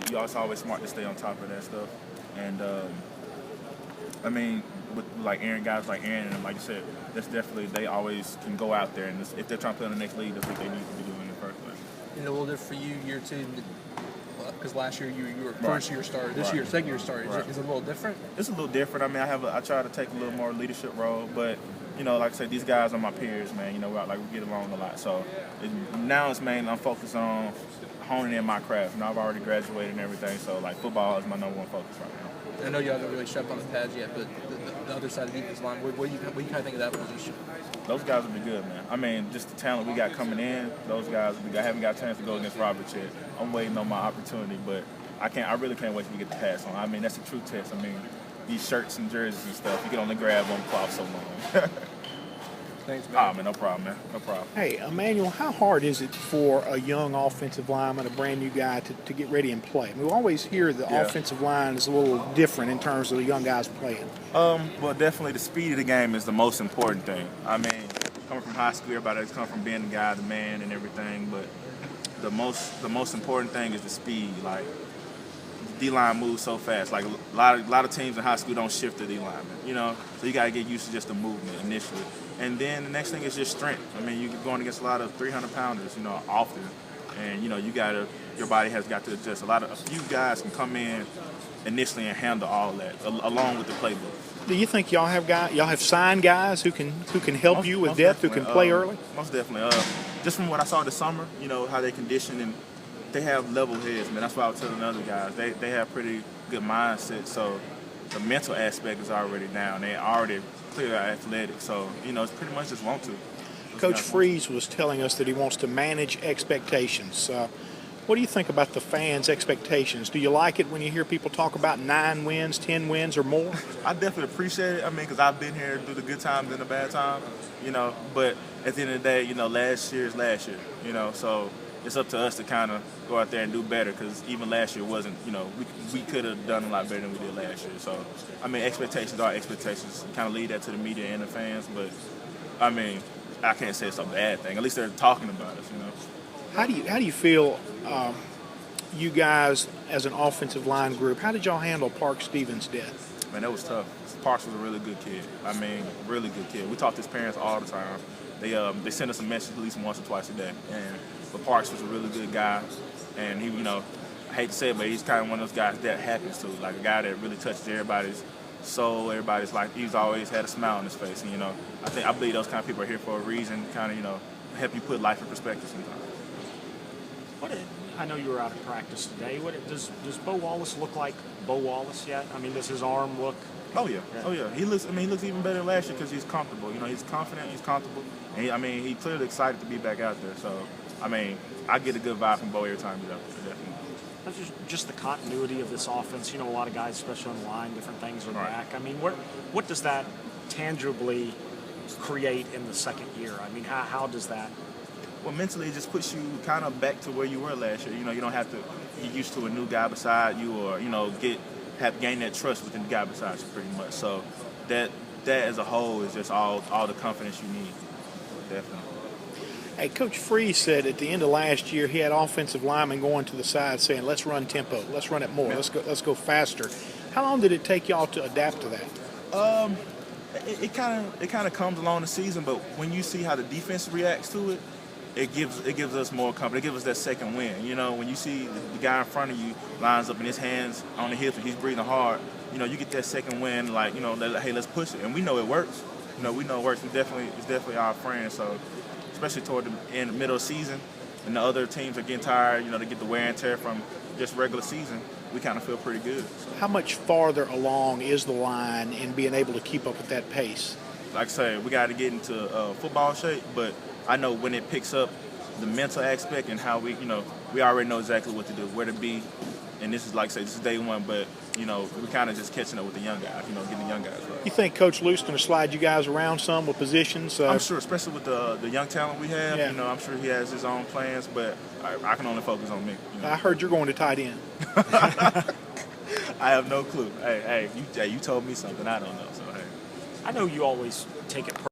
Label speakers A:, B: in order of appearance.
A: you also always smart to stay on top of that stuff. And I mean, with like Aaron, guys like Aaron, and like you said, that's definitely they always can go out there, and if they're trying to play in the next league, that's what they need to be doing in the first place.
B: And a little different for you, year two, because last year you were
A: Right.
B: first year starter. This year, second year starter.
A: Right.
B: Is it a little different?
A: It's a little different. I mean, I try to take a little more leadership role, but like I said, these guys are my peers, man. We get along a lot. So now it's mainly I'm focused on honing in my craft. I've already graduated and everything, so like football is my number one focus right now.
B: I know y'all haven't really stepped on the pads yet, but the other side of the defensive line, what do you kind of think of that position?
A: Those guys will be good, man. I mean, just the talent we got coming in, those guys, I haven't got a chance to go against Roberts yet. I'm waiting on my opportunity, but I really can't wait to get the pass on. I mean, that's a true test. I mean, these shirts and jerseys and stuff, you can only grab one cloth so long.
B: Thanks, man.
A: Oh, man, no problem, man. No problem.
C: Hey, Emmanuel, how hard is it for a young offensive lineman, a brand new guy, to get ready and play? I mean, we always hear the offensive line is a little different in terms of the young guys playing.
A: Well, definitely the speed of the game is the most important thing. I mean, coming from high school, everybody's come from being the guy, the man, and everything, but the most important thing is the speed. Like, D-line moves so fast. Like a lot of teams in high school don't shift the D-lineman, so you got to get used to just the movement initially. And then the next thing is just strength. I mean, you're going against a lot of 300-pounders, often. And, your body has got to adjust. A few guys can come in initially and handle all that, along with the playbook.
C: Do you think y'all have signed guys who can help you with depth, who can play early?
A: Most definitely. Just from what I saw this summer, how they condition, and they have level heads, man. That's why I was telling the other guys. They have pretty good mindset, so the mental aspect is already down. They already clear athletic, so it's pretty much just want to.
C: Coach Freeze was telling us that he wants to manage expectations. What do you think about the fans' expectations? Do you like it when you hear people talk about 9 wins, 10 wins, or more?
A: I definitely appreciate it. I mean, because I've been here through the good times and the bad times, But at the end of the day, last year is last year, So it's up to us to kind of go out there and do better, because even last year wasn't, we could have done a lot better than we did last year. So, I mean, expectations are expectations. Kind of lead that to the media and the fans, but, I mean, I can't say it's a bad thing. At least they're talking about us,
C: How do you feel, you guys as an offensive line group, how did y'all handle Park Stevens' death?
A: Man, that was tough. Parks was a really good kid. I mean, really good kid. We talk to his parents all the time. They send us a message at least once or twice a day. But Parks was a really good guy, and he, I hate to say it, but he's kind of one of those guys that happens to, like a guy that really touches everybody's soul, everybody's life. He's always had a smile on his face, and I believe those kind of people are here for a reason, kind of help you put life in perspective sometimes.
D: I know you were out of practice today. Does Bo Wallace look like Bo Wallace yet? I mean, does his arm look?
A: Oh yeah. He looks even better than last year because he's comfortable. He's confident, he's comfortable, and he's clearly excited to be back out there. So, I mean, I get a good vibe from Bo every time he's out there, definitely.
D: That's just the continuity of this offense. A lot of guys, especially on the line, different things are back. I mean, what does that tangibly create in the second year? I mean, how does that?
A: Well, mentally, it just puts you kind of back to where you were last year. You don't have to get used to a new guy beside you, or gain that trust with the guy beside you, pretty much. So that as a whole is just all the confidence you need, definitely.
C: Hey, Coach Freeze said at the end of last year he had offensive linemen going to the side saying, "Let's run tempo, let's run it more, let's go faster." How long did it take y'all to adapt to that?
A: It kind of comes along the season, but when you see how the defense reacts to it, it gives us more confidence. It gives us that second win. When you see the guy in front of you lines up and his hands on the hips and he's breathing hard, you get that second win. Like, hey, let's push it, and we know it works. We know it works. It's definitely our friend. So, especially toward the middle of the season, and the other teams are getting tired. They get the wear and tear from just regular season. We kind of feel pretty good. So.
C: How much farther along is the line in being able to keep up with that pace?
A: Like I say, we got to get into football shape, but I know when it picks up the mental aspect and how we already know exactly what to do, where to be. And this is, like I say, this is day one, but, we're kind of just catching up with the young guys, getting the young guys right.
C: You think Coach Luke's going to slide you guys around some with positions?
A: I'm sure, especially with the young talent we have.
C: Yeah.
A: I'm sure he has his own plans, but I can only focus on me.
C: I heard you're going to tight end.
A: I have no clue. Hey, you told me something I don't know, so hey.
D: I know you always take it